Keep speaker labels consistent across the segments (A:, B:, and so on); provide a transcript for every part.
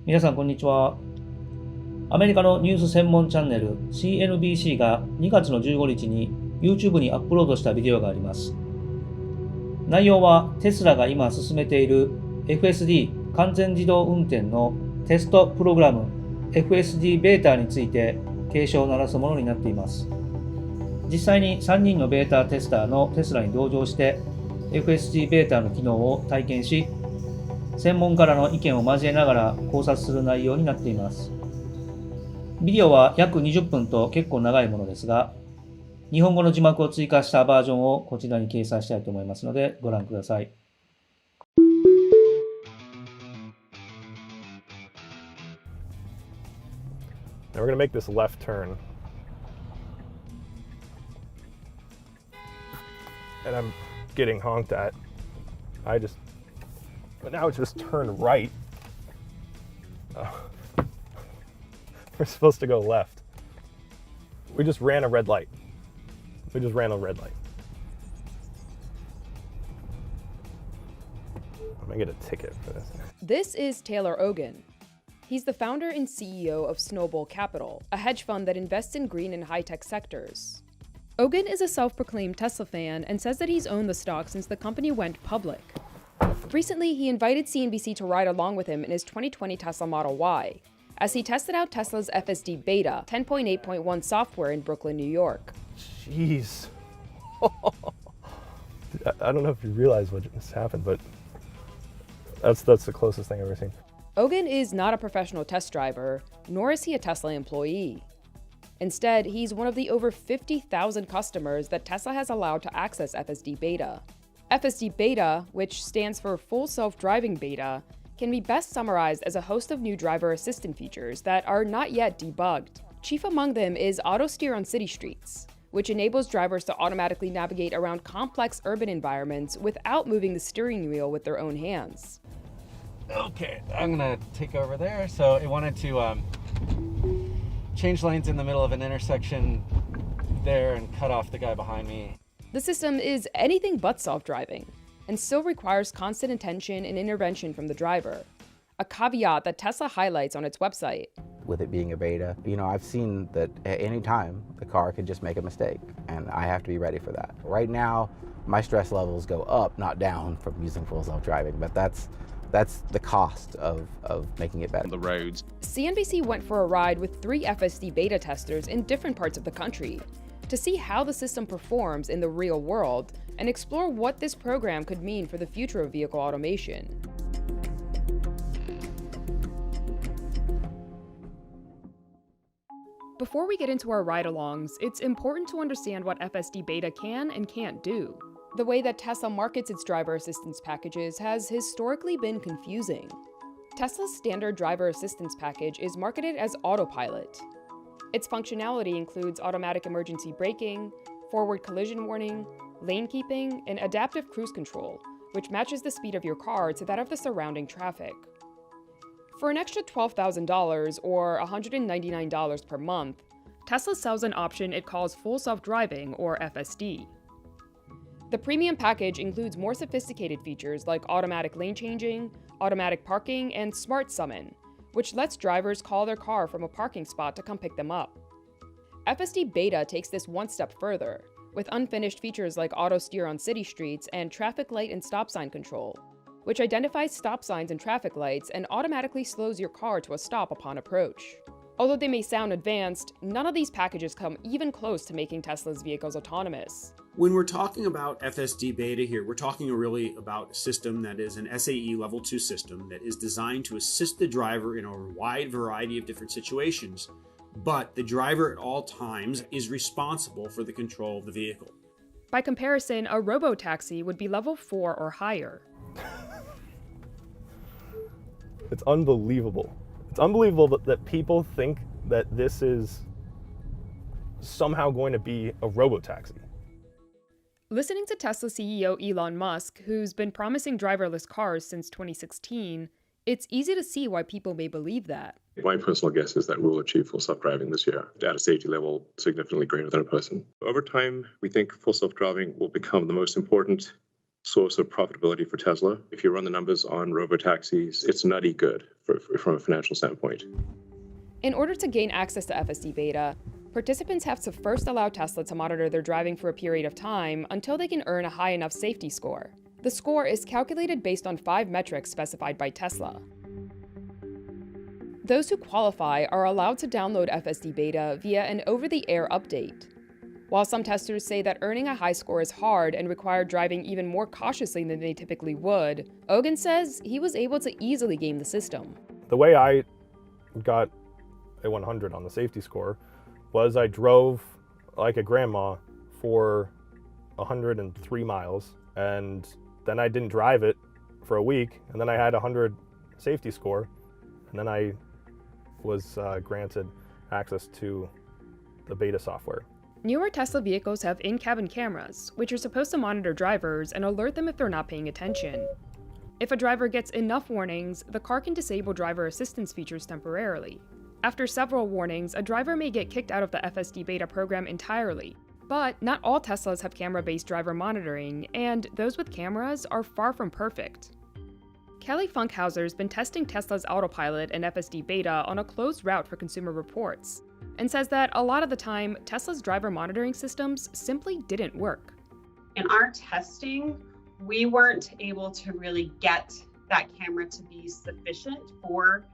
A: 皆さんこんにちは。アメリカのニュース専門チャンネル CNBC が2月の15日に YouTube にアップロードしたビデオがあります。内容はテスラが今進めている FSD 完全自動運転のテストプログラム FSD ベータについて警鐘を鳴らすものになっています。実際に3人のベータテスターのテスラに同乗して FSD ベータの機能を体験し、専門家らの意見を交えながら考察する内容になっています。ビデオは約20分と結構長いものですが、日本語の字幕を追加したバージョンをこちらに掲載したいと思いますのでご覧ください。
B: Now we're going to make this left turn. And I'm getting honked at. But now it's just turn right. We're supposed to go left. We just ran a red light. I'm gonna get a ticket for this.
C: This is Taylor Ogin. He's the founder and CEO of Snowball Capital, a hedge fund that invests in green and high-tech sectors. Ogin is a self-proclaimed Tesla fan and says that he's owned the stock since the company went public. Recently, he invited CNBC to ride along with him in his 2020 Tesla Model Y, as he tested out Tesla's FSD Beta 10.8.1 software in Brooklyn, New York.
B: Jeez. I don't know if you realize what just happened, but that's the closest thing I've ever seen.
C: Ogin is not a professional test driver, nor is he a Tesla employee. Instead, he's one of the over 50,000 customers that Tesla has allowed to access FSD Beta. FSD Beta, which stands for Full Self-Driving Beta, can be best summarized as a host of new driver assistant features that are not yet debugged. Chief among them is Auto Steer on City Streets, which enables drivers to automatically navigate around complex urban environments without moving the steering wheel with their own hands.
D: Okay, I'm gonna take over there. So it wanted to change lanes in the middle of an intersection there and cut off the guy behind me.
C: The system is anything but self-driving, and still requires constant attention and intervention from the driver, a caveat that Tesla highlights on its website.
E: With it being a beta, I've seen that at any time the car could just make a mistake, and I have to be ready for that. Right now, my stress levels go up, not down, from using full self-driving, but that's the cost of making it better.
F: The roads.
C: CNBC went for a ride with 3 FSD beta testers in different parts of the country to see how the system performs in the real world and explore what this program could mean for the future of vehicle automation. Before we get into our ride-alongs, it's important to understand what FSD Beta can and can't do. The way that Tesla markets its driver assistance packages has historically been confusing. Tesla's standard driver assistance package is marketed as Autopilot. Its functionality includes automatic emergency braking, forward collision warning, lane keeping, and adaptive cruise control, which matches the speed of your car to that of the surrounding traffic. For an extra $12,000 or $199 per month, Tesla sells an option it calls Full Self-Driving, or FSD. The premium package includes more sophisticated features like automatic lane changing, automatic parking, and Smart Summon, which lets drivers call their car from a parking spot to come pick them up. FSD Beta takes this one step further, with unfinished features like auto steer on city streets and traffic light and stop sign control, which identifies stop signs and traffic lights and automatically slows your car to a stop upon approach. Although they may sound advanced, none of these packages come even close to making Tesla's vehicles autonomous.
G: When we're talking about FSD Beta here, we're talking really about a system that is an SAE Level 2 system that is designed to assist the driver in a wide variety of different situations, but the driver at all times is responsible for the control of the vehicle.
C: By comparison, a robo-taxi would be level 4 or higher.
B: It's unbelievable. It's unbelievable that people think that this is somehow going to be a robo-taxi.
C: Listening to Tesla CEO Elon Musk, who's been promising driverless cars since 2016, it's easy to see why people may believe that.
F: My personal guess is that we'll achieve full self-driving this year at a safety level significantly greater than a person. Over time, we think full self-driving will become the most important source of profitability for Tesla. If you run the numbers on robotaxis, it's nutty good from a financial standpoint.
C: In order to gain access to FSD beta, participants have to first allow Tesla to monitor their driving for a period of time until they can earn a high enough safety score. The score is calculated based on 5 metrics specified by Tesla. Those who qualify are allowed to download FSD beta via an over-the-air update. While some testers say that earning a high score is hard and required driving even more cautiously than they typically would, Ogin says he was able to easily game the system.
B: The way I got a 100 on the safety score was I drove like a grandma for 103 miles, and then I didn't drive it for a week, and then I had a 100 safety score, and then I was granted access to the beta software.
C: Newer Tesla vehicles have in-cabin cameras, which are supposed to monitor drivers and alert them if they're not paying attention. If a driver gets enough warnings, the car can disable driver assistance features temporarily. After several warnings, a driver may get kicked out of the FSD beta program entirely. But not all Teslas have camera-based driver monitoring, and those with cameras are far from perfect. Kelly Funkhauser's been testing Tesla's autopilot and FSD beta on a closed route for Consumer Reports, and says that a lot of the time, Tesla's driver monitoring systems simply didn't work.
H: In our testing, we weren't able to really get that camera to be sufficient for,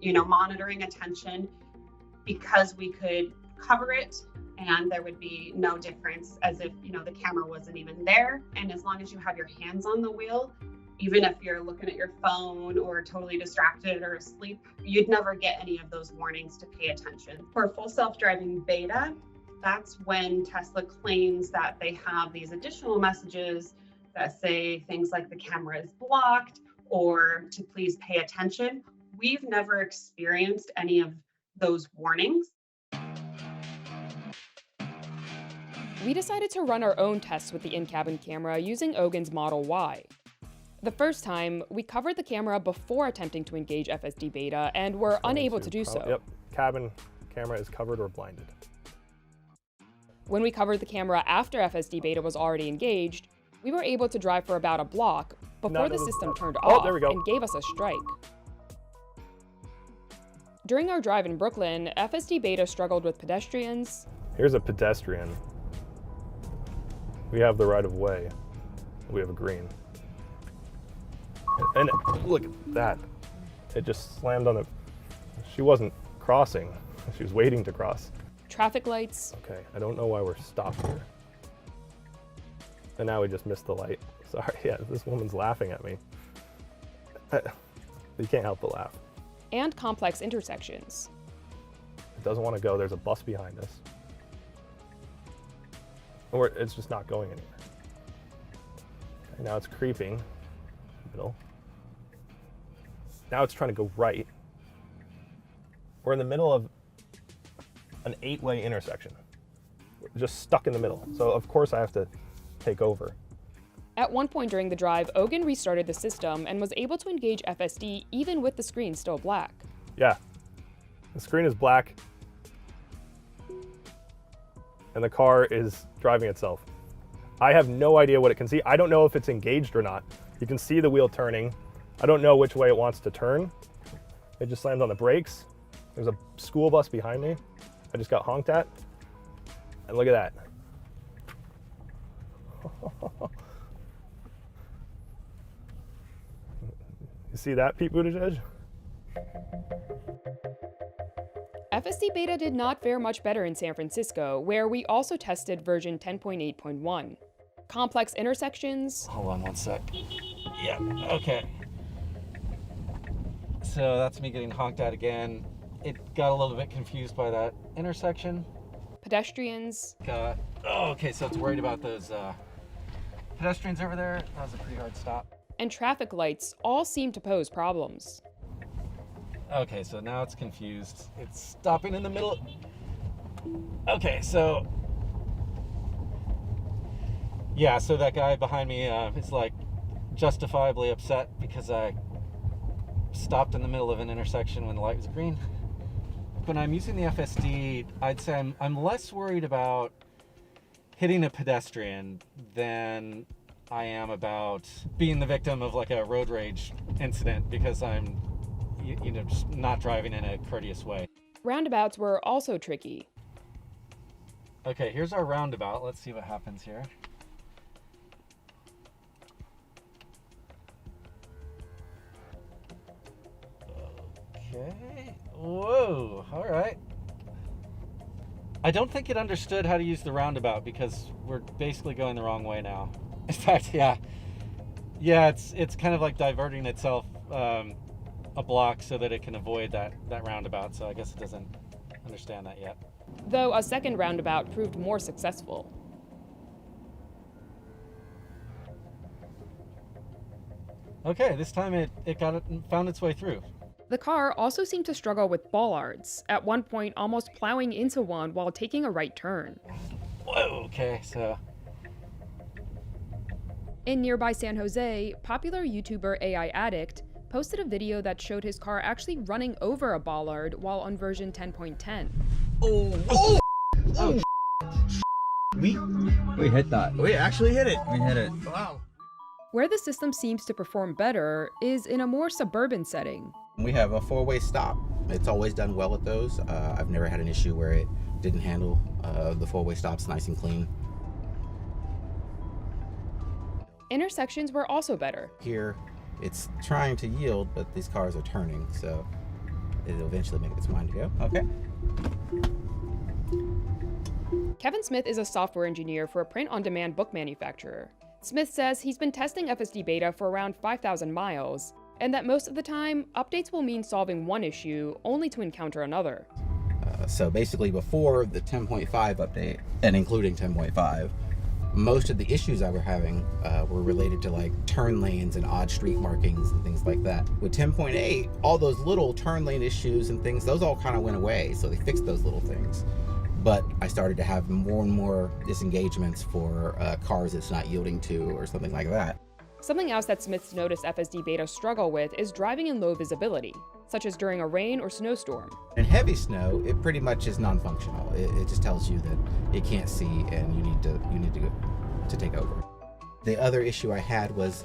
H: monitoring attention, because we could cover it and there would be no difference, as if, the camera wasn't even there. And as long as you have your hands on the wheel, even if you're looking at your phone or totally distracted or asleep, you'd never get any of those warnings to pay attention. For full self-driving beta, that's when Tesla claims that they have these additional messages that say things like the camera is blocked or to please pay attention. We've never experienced any of those warnings.
C: We decided to run our own tests with the in-cabin camera using Ogin's Model Y. The first time, we covered the camera before attempting to engage FSD beta and were unable to do so.
B: Yep, cabin camera is covered or blinded.
C: When we covered the camera after FSD beta was already engaged, we were able to drive for about a block before the system turned off and gave us a strike. During our drive in Brooklyn, FSD beta struggled with pedestrians.
B: Here's a pedestrian. We have the right of way. We have a green. And look at that. It just slammed on it. She wasn't crossing. She was waiting to cross.
C: Traffic lights.
B: Okay, I don't know why we're stopped here. And now we just missed the light. Sorry, yeah, this woman's laughing at me. You can't help but laugh.
C: And complex intersections.
B: It doesn't want to go. There's a bus behind us. Or it's just not going anywhere. Okay, now it's creeping. Middle. Now it's trying to go right. We're in the middle of an 8-way intersection. We're just stuck in the middle. So of course I have to take over.
C: At one point during the drive, Ogin restarted the system and was able to engage FSD even with the screen still black.
B: Yeah, the screen is black and the car is driving itself. I have no idea what it can see. I don't know if it's engaged or not. You can see the wheel turning. I don't know which way it wants to turn. It just slammed on the brakes. There's a school bus behind me. I just got honked at. And look at that. You see that, Pete Buttigieg?
C: FSD beta did not fare much better in San Francisco, where we also tested version 10.8.1. Complex intersections.
D: Hold on one sec. Yeah, okay. So that's me getting honked at again. It got a little bit confused by that intersection.
C: Pedestrians.
D: Okay, so it's worried about those pedestrians over there. That was a pretty hard stop.
C: And traffic lights all seem to pose problems.
D: Okay, so now it's confused. It's stopping in the middle. Okay, so yeah, so that guy behind me is like justifiably upset because I stopped in the middle of an intersection when the light was green. When I'm using the FSD, I'd say I'm less worried about hitting a pedestrian than I am about being the victim of like a road rage incident, because I'm you know, just not driving in a courteous way.
C: Roundabouts were also tricky.
D: Okay, here's our roundabout. Let's see what happens here. Okay. Whoa. All right. I don't think it understood how to use the roundabout because we're basically going the wrong way now. In fact, yeah, it's kind of like diverting itself a block so that it can avoid that roundabout. So I guess it doesn't understand that yet.
C: Though a second roundabout proved more successful.
D: Okay, this time it found its way through.
C: The car also seemed to struggle with bollards, at one point almost plowing into one while taking a right turn.
D: Whoa, okay, so...
C: In nearby San Jose, popular YouTuber AI Addict posted a video that showed his car actually running over a bollard while on version 10.10.
I: We hit that. We actually hit it. We hit it.
G: Wow.
C: Where the system seems to perform better is in a more suburban setting.
E: We have a four-way stop. It's always done well at those. I've never had an issue where it didn't handle the four-way stops nice and clean.
C: Intersections were also better.
E: Here, it's trying to yield, but these cars are turning, so it'll eventually make up its mind to go. Okay.
C: Kevin Smith is a software engineer for a print-on-demand book manufacturer. Smith says he's been testing FSD beta for around 5,000 miles, and that most of the time, updates will mean solving one issue only to encounter another.
E: So basically before the 10.5 update, and including 10.5, most of the issues I were having were related to like turn lanes and odd street markings and things like that. With 10.8, all those little turn lane issues and things, those all kind of went away, so they fixed those little things. But I started to have more and more disengagements for cars it's not yielding to or something like that.
C: Something else that Smith's noticed FSD beta struggle with is driving in low visibility, such as during a rain or snowstorm.
E: In heavy snow, it pretty much is non-functional. It just tells you that it can't see and you need to take over. The other issue I had was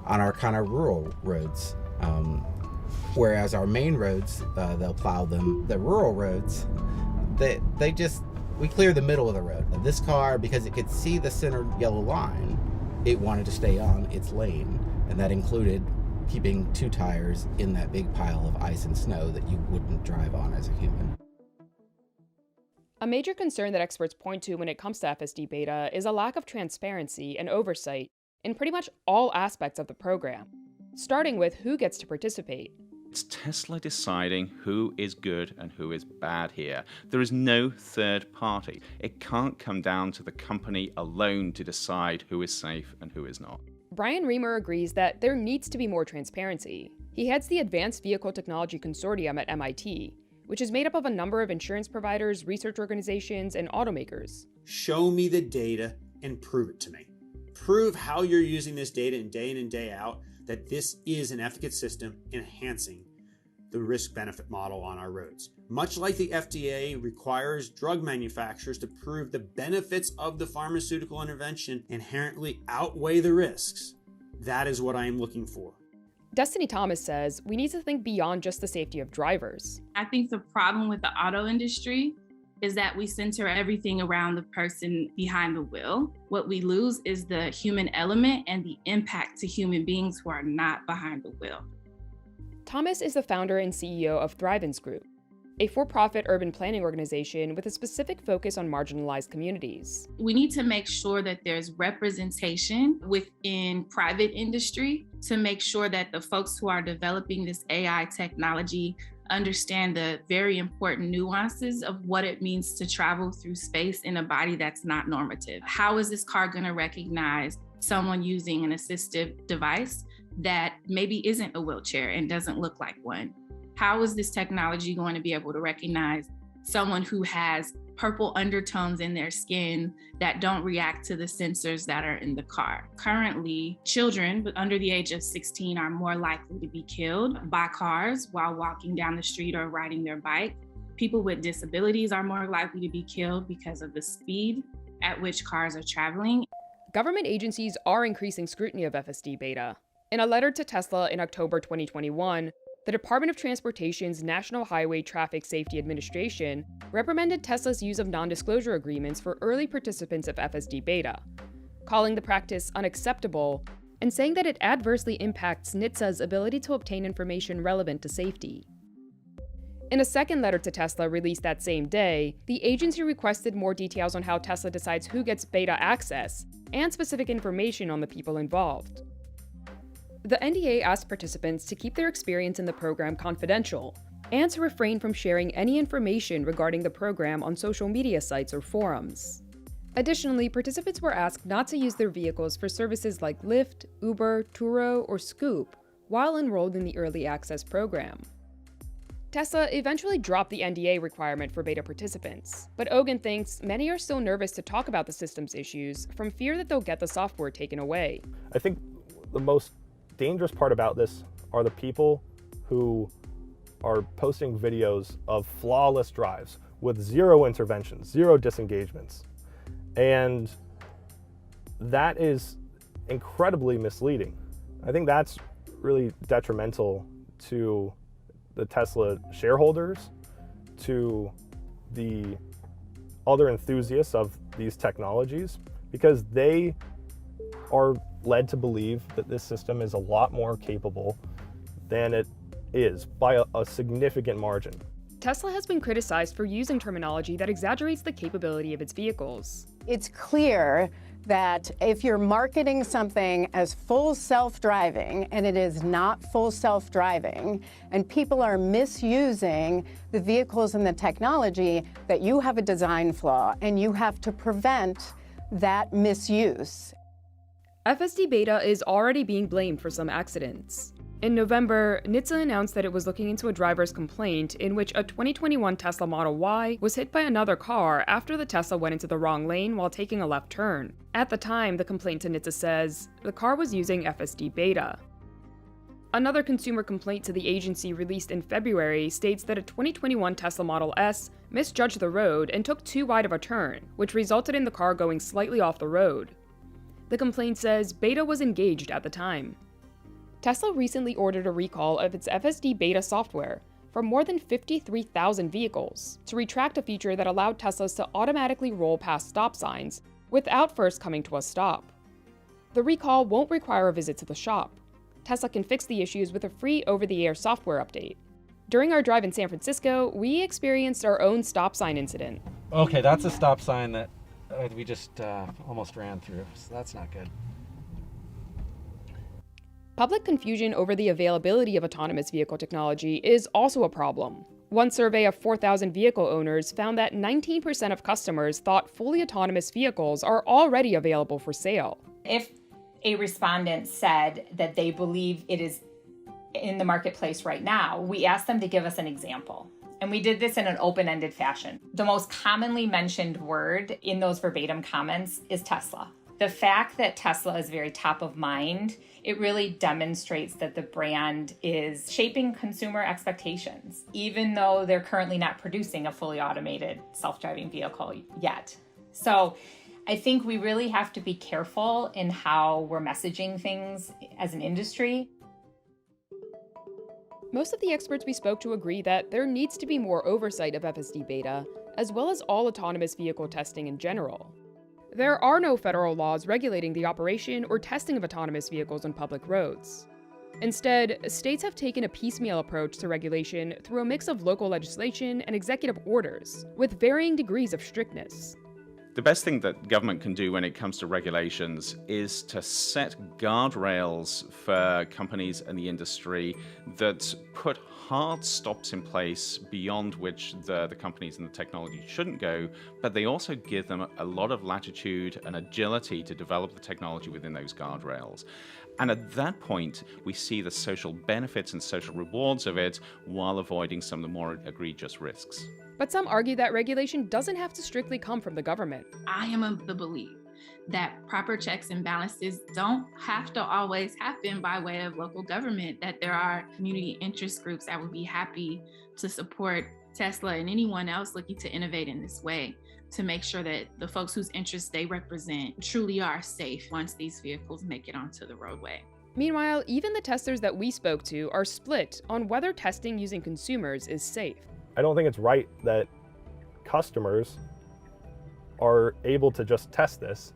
E: on our kind of rural roads. Whereas our main roads, they'll plow them. The rural roads, we clear the middle of the road. This car, because it could see the center yellow line, it wanted to stay on its lane, and that included keeping two tires in that big pile of ice and snow that you wouldn't drive on as a human.
C: A major concern that experts point to when it comes to FSD beta is a lack of transparency and oversight in pretty much all aspects of the program, starting with who gets to participate.
J: It's Tesla deciding who is good and who is bad here. There is no third party. It can't come down to the company alone to decide who is safe and who is not.
C: Brian Reamer agrees that there needs to be more transparency. He heads the Advanced Vehicle Technology Consortium at MIT, which is made up of a number of insurance providers, research organizations, and automakers.
G: Show me the data and prove it to me. Prove how you're using this data in and day out, that this is an efficacious system enhancing the risk-benefit model on our roads. Much like the FDA requires drug manufacturers to prove the benefits of the pharmaceutical intervention inherently outweigh the risks, that is what I am looking for.
C: Destiny Thomas says we need to think beyond just the safety of drivers.
K: I think the problem with the auto industry is that we center everything around the person behind the wheel. What we lose is the human element and the impact to human beings who are not behind the wheel.
C: Thomas is the founder and CEO of Thrivens Group, a for-profit urban planning organization with a specific focus on marginalized communities.
K: We need to make sure that there's representation within private industry to make sure that the folks who are developing this AI technology understand the very important nuances of what it means to travel through space in a body that's not normative. How is this car going to recognize someone using an assistive device that maybe isn't a wheelchair and doesn't look like one? How is this technology going to be able to recognize someone who has purple undertones in their skin that don't react to the sensors that are in the car? Currently, children under the age of 16 are more likely to be killed by cars while walking down the street or riding their bike. People with disabilities are more likely to be killed because of the speed at which cars are traveling.
C: Government agencies are increasing scrutiny of FSD beta. In a letter to Tesla in October 2021, The Department of Transportation's National Highway Traffic Safety Administration reprimanded Tesla's use of non-disclosure agreements for early participants of FSD beta, calling the practice unacceptable and saying that it adversely impacts NHTSA's ability to obtain information relevant to safety. In a second letter to Tesla released that same day, the agency requested more details on how Tesla decides who gets beta access and specific information on the people involved. The NDA asked participants to keep their experience in the program confidential and to refrain from sharing any information regarding the program on social media sites or forums. Additionally, participants were asked not to use their vehicles for services like Lyft, Uber, Turo, or Scoop while enrolled in the early access program. Tesla eventually dropped the NDA requirement for beta participants, but Ogin thinks many are still nervous to talk about the system's issues from fear that they'll get the software taken away.
B: I think the most dangerous part about this are the people who are posting videos of flawless drives with zero interventions, zero disengagements. And that is incredibly misleading. I think that's really detrimental to the Tesla shareholders, to the other enthusiasts of these technologies, because they are led to believe that this system is a lot more capable than it is by a significant margin.
C: Tesla has been criticized for using terminology that exaggerates the capability of its vehicles.
L: It's clear that if you're marketing something as full self-driving and it is not full self-driving, and people are misusing the vehicles and the technology, that you have a design flaw and you have to prevent that misuse.
C: FSD beta is already being blamed for some accidents. In November, NHTSA announced that it was looking into a driver's complaint in which a 2021 Tesla Model Y was hit by another car after the Tesla went into the wrong lane while taking a left turn. At the time, the complaint to NHTSA says the car was using FSD beta. Another consumer complaint to the agency released in February states that a 2021 Tesla Model S misjudged the road and took too wide of a turn, which resulted in the car going slightly off the road. The complaint says beta was engaged at the time. Tesla recently ordered a recall of its FSD beta software for more than 53,000 vehicles to retract a feature that allowed Teslas to automatically roll past stop signs without first coming to a stop. The recall won't require a visit to the shop. Tesla can fix the issues with a free over-the-air software update. During our drive in San Francisco, we experienced our own stop sign incident.
D: Okay, that's a stop sign that we just almost ran through, so that's not good.
C: Public confusion over the availability of autonomous vehicle technology is also a problem. One survey of 4,000 vehicle owners found that 19% of customers thought fully autonomous vehicles are already available for sale.
M: If a respondent said that they believe it is in the marketplace right now, we asked them to give us an example. And we did this in an open-ended fashion. The most commonly mentioned word in those verbatim comments is Tesla. The fact that Tesla is very top of mind, it really demonstrates that the brand is shaping consumer expectations, even though they're currently not producing a fully automated self-driving vehicle yet. So I think we really have to be careful in how we're messaging things as an industry.
C: Most of the experts we spoke to agree that there needs to be more oversight of FSD beta, as well as all autonomous vehicle testing in general. There are no federal laws regulating the operation or testing of autonomous vehicles on public roads. Instead, states have taken a piecemeal approach to regulation through a mix of local legislation and executive orders, with varying degrees of strictness.
J: The best thing that government can do when it comes to regulations is to set guardrails for companies and the industry that put hard stops in place beyond which the companies and the technology shouldn't go, but they also give them a lot of latitude and agility to develop the technology within those guardrails. And at that point, we see the social benefits and social rewards of it while avoiding some of the more egregious risks.
C: But some argue that regulation doesn't have to strictly come from the government.
K: I am of the belief that proper checks and balances don't have to always happen by way of local government, that there are community interest groups that would be happy to support Tesla and anyone else looking to innovate in this way, to make sure that the folks whose interests they represent truly are safe once these vehicles make it onto the roadway.
C: Meanwhile, even the testers that we spoke to are split on whether testing using consumers is safe.
B: I don't think it's right that customers are able to just test this.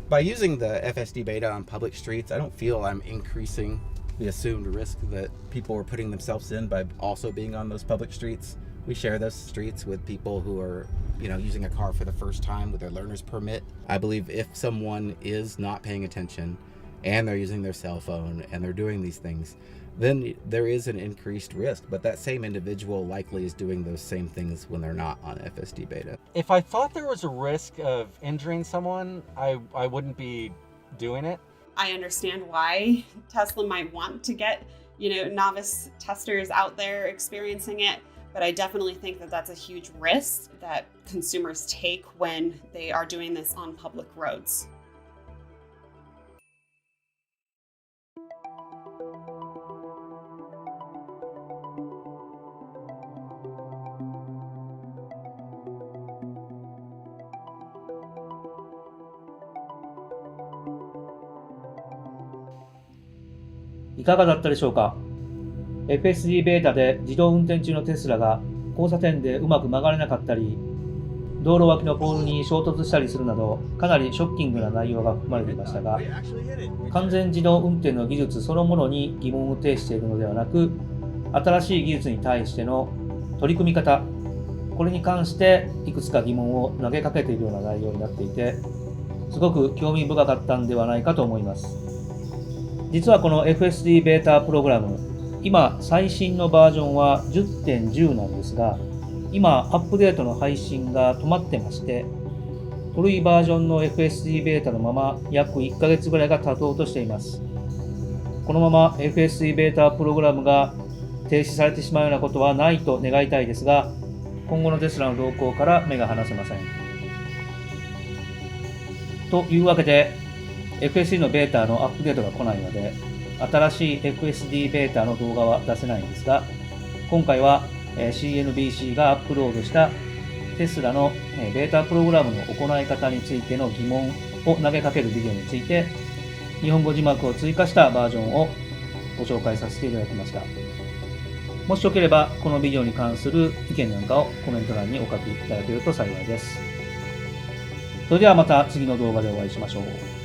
E: By using the FSD beta on public streets, I don't feel I'm increasing the assumed risk that people are putting themselves in by also being on those public streets. We share those streets with people who are, using a car for the first time with their learner's permit. I believe if someone is not paying attention and they're using their cell phone and they're doing these things, then there is an increased risk, but that same individual likely is doing those same things when they're not on FSD beta.
D: If I thought there was a risk of injuring someone, I wouldn't be doing it.
H: I understand why Tesla might want to get, novice testers out there experiencing it, but I definitely think that that's a huge risk that consumers take when they are doing this on public roads.
A: いかがだったでしょうか。FSD ベータで自動運転中のテスラが交差点でうまく曲がれなかったり、道路脇のポールに衝突したりするなど、かなりショッキングな内容が含まれていましたが、完全自動運転の技術そのものに疑問を呈しているのではなく、新しい技術に対しての取り組み方、これに関していくつか疑問を投げかけているような内容になっていて、すごく興味深かったんではないかと思います。実はこの FSD ベータプログラム、今最新のバージョンは 10.10 なんですが、今アップデートの配信が止まってまして、古いバージョンの FSD ベータのまま約1ヶ月ぐらいが経とうとしています。このまま FSD ベータプログラムが停止されてしまうようなことはないと願いたいですが、今後のテスラの動向から目が離せません。というわけで、FSD のベータのアップデートが来ないので、新しい FSD ベータの動画は出せないんですが、今回は CNBC がアップロードしたテスラのベータプログラムの行い方についての疑問を投げかけるビデオについて、日本語字幕を追加したバージョンをご紹介させていただきました。もしよければ、このビデオに関する意見なんかをコメント欄にお書きいただけると幸いです。それではまた次の動画でお会いしましょう。